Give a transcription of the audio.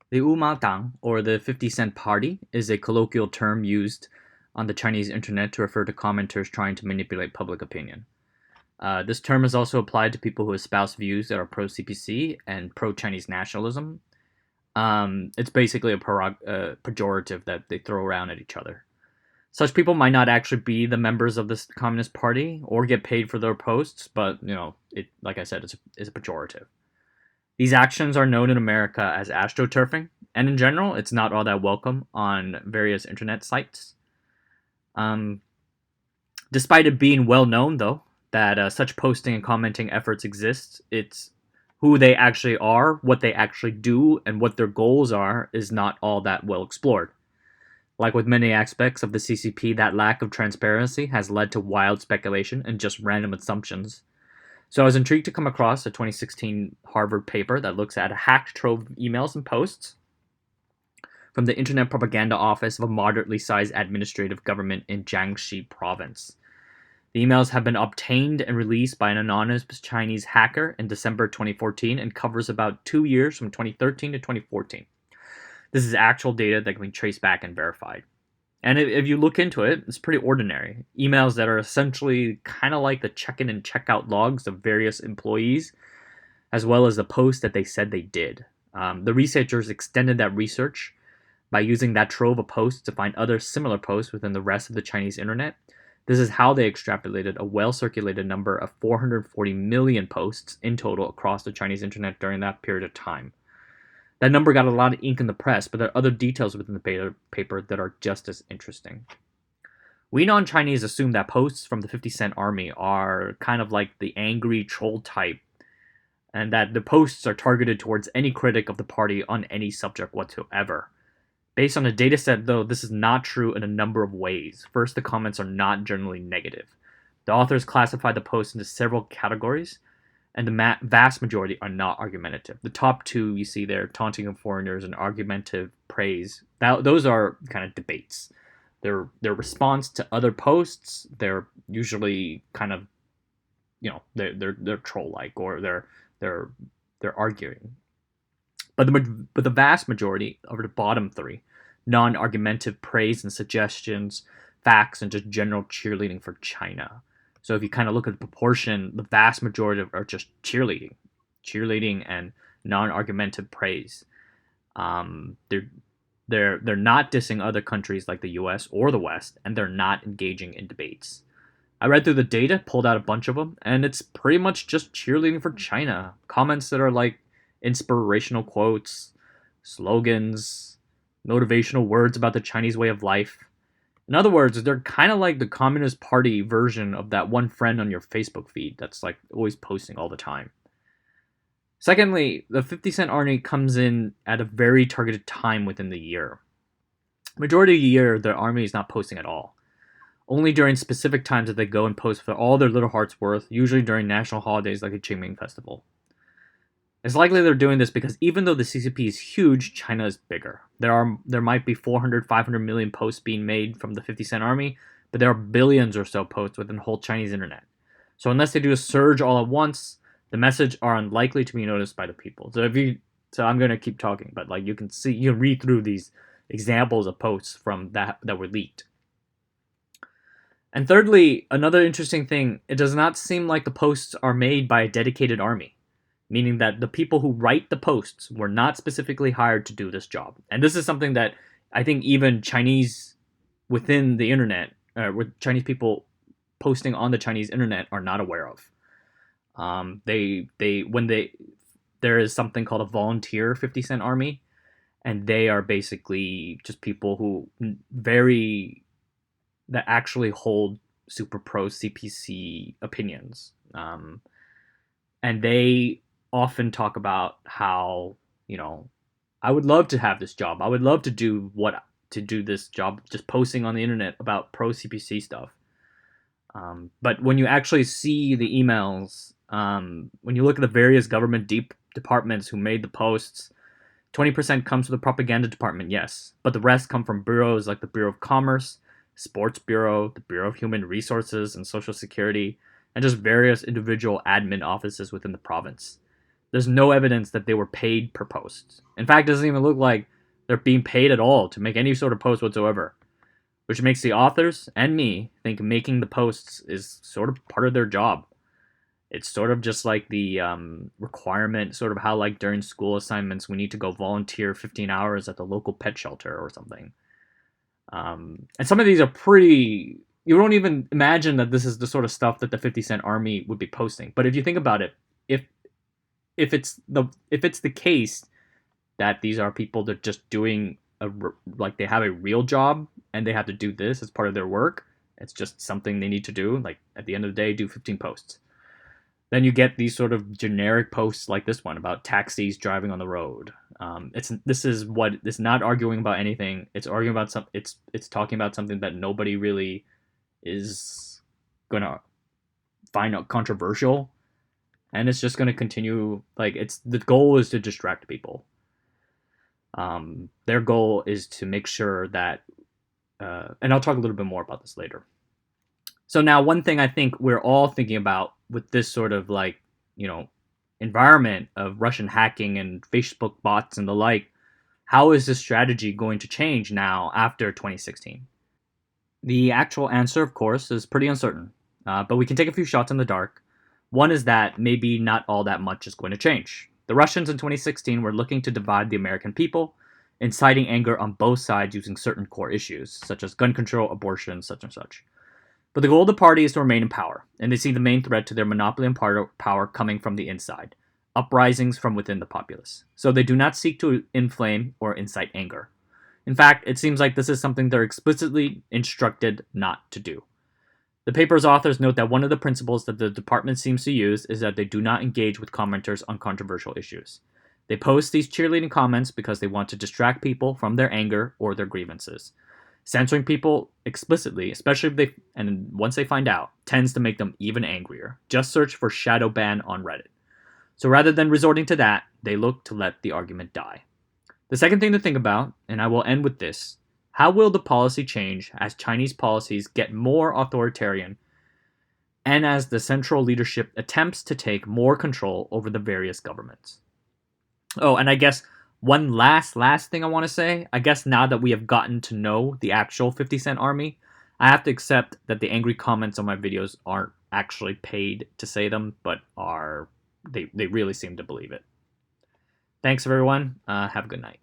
The Dang, or the 50-cent party, is a colloquial term used on the Chinese internet to refer to commenters trying to manipulate public opinion. This term is also applied to people who espouse views that are pro CPC and pro Chinese nationalism. It's basically a pejorative that they throw around at each other. Such people might not actually be the members of this Communist Party or get paid for their posts, but it like I said, it's a pejorative. These actions are known in America as astroturfing, and in general, it's not all that welcome on various internet sites. Um, Despite it being well known, though, that such posting and commenting efforts exist, it's who they actually are, what they actually do, and what their goals are is not all that well explored. Like with many aspects of the CCP, that lack of transparency has led to wild speculation and just random assumptions. So I was intrigued to come across a 2016 Harvard paper that looks at a hacked trove of emails and posts from the Internet Propaganda Office of a moderately sized administrative government in Jiangxi province. The emails have been obtained and released by an anonymous Chinese hacker in December 2014 and covers about 2 years from 2013 to 2014. This is actual data that can be traced back and verified. And if you look into it, it's pretty ordinary. Emails that are essentially kind of like the check-in and check-out logs of various employees, as well as the posts that they said they did. The researchers extended that research by using that trove of posts to find other similar posts within the rest of the Chinese internet. This is how they extrapolated a well-circulated number of 440 million posts in total across the Chinese internet during that period of time. That number got a lot of ink in the press, but there are other details within the paper that are just as interesting. We non-Chinese assume that posts from the 50 Cent Army are kind of like the angry troll type, and that the posts are targeted towards any critic of the party on any subject whatsoever. Based on the dataset, though, this is not true in a number of ways. First, the comments are not generally negative. The authors classify the posts into several categories, and the vast majority are not argumentative. The top two you see there, taunting of foreigners and argumentative praise, those are kind of debates. Their response to other posts, they're usually kind of, they're troll like, or they're arguing. But the vast majority of the bottom three, non-argumentative praise and suggestions, facts, and just general cheerleading for China. So if you kind of look at the proportion, the vast majority are just cheerleading and non-argumentative praise. They're not dissing other countries like the U.S. or the West, and they're not engaging in debates. I read through the data, pulled out a bunch of them, and it's pretty much just cheerleading for China. Comments that are like inspirational quotes, slogans, motivational words about the Chinese way of life. In other words, they're kind of like the Communist Party version of that one friend on your Facebook feed that's like always posting all the time. Secondly, the 50 Cent Army comes in at a very targeted time within the year. Majority of the year, the army is not posting at all. Only during specific times that they go and post for all their little heart's worth, usually during national holidays like the Qingming Festival. It's likely they're doing this because even though the CCP is huge, China is bigger. There might be 400, 500 million posts being made from the 50 Cent Army, but there are billions or so posts within the whole Chinese internet. So unless they do a surge all at once, the message are unlikely to be noticed by the people. So I'm going to keep talking, but like you can read through these examples of posts from that were leaked. And thirdly, another interesting thing, it does not seem like the posts are made by a dedicated army, meaning that the people who write the posts were not specifically hired to do this job. And this is something that I think even Chinese within the internet, with Chinese people posting on the Chinese internet, are not aware of. There is something called a volunteer 50 Cent Army, and they are basically just people who that actually hold super pro CPC opinions. And they often talk about how, I would love to have this job. I would love to do this job, just posting on the internet about pro CPC stuff. But when you actually see the emails, when you look at the various government departments who made the posts, 20% comes from the propaganda department, yes, but the rest come from bureaus like the Bureau of Commerce, Sports Bureau, the Bureau of Human Resources and Social Security, and just various individual admin offices within the province. There's no evidence that they were paid per post. In fact, it doesn't even look like they're being paid at all to make any sort of post whatsoever, which makes the authors and me think making the posts is sort of part of their job. It's sort of just like the requirement, sort of how like during school assignments we need to go volunteer 15 hours at the local pet shelter or something. And some of these are pretty. You don't even imagine that this is the sort of stuff that the 50 Cent Army would be posting. But if you think about it, if if it's the case that these are people that are just doing like they have a real job and they have to do this as part of their work, it's just something they need to do. Like at the end of the day, do 15 posts. Then you get these sort of generic posts like this one about taxis driving on the road. It's not arguing about anything. It's arguing about some. It's talking about something that nobody really is gonna find out controversial, and it's just gonna continue. Like it's the goal is to distract people. Their goal is to make sure that, and I'll talk a little bit more about this later. So now, one thing I think we're all thinking about with this sort of like, environment of Russian hacking and Facebook bots and the like, how is this strategy going to change now after 2016? The actual answer, of course, is pretty uncertain, but we can take a few shots in the dark. One is that maybe not all that much is going to change. The Russians in 2016 were looking to divide the American people, inciting anger on both sides using certain core issues, such as gun control, abortion, such and such. But the goal of the party is to remain in power, and they see the main threat to their monopoly on power coming from the inside, uprisings from within the populace. So they do not seek to inflame or incite anger. In fact, it seems like this is something they're explicitly instructed not to do. The paper's authors note that one of the principles that the department seems to use is that they do not engage with commenters on controversial issues. They post these cheerleading comments because they want to distract people from their anger or their grievances. Censoring people explicitly, especially once they find out, tends to make them even angrier. Just search for shadow ban on Reddit. So rather than resorting to that, they look to let the argument die. The second thing to think about, and I will end with this, how will the policy change as Chinese policies get more authoritarian and as the central leadership attempts to take more control over the various governments? Oh, and I guess one last thing I want to say, I guess now that we have gotten to know the actual 50 Cent Army, I have to accept that the angry comments on my videos aren't actually paid to say them, but they really seem to believe it. Thanks everyone. Have a good night.